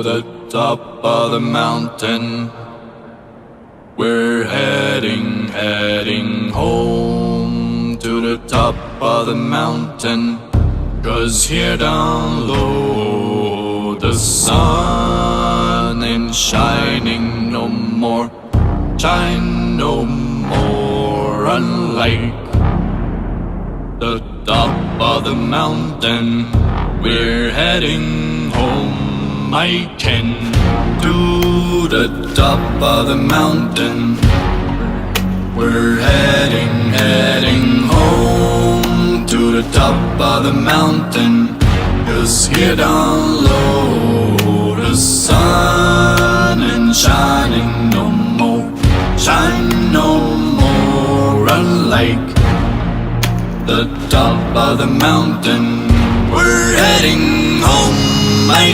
the top of the mountain. We're heading home to the top of the mountain. 'Cause here down low the sun ain't shining no more, shine no more. Unlike the top of the mountain, we're heading home. I can to the top of the mountain. We're heading home to the top of the mountain. 'Cause here down low the sun ain't shining no more, shine no more. Unlike the top of the mountain, we're heading home. I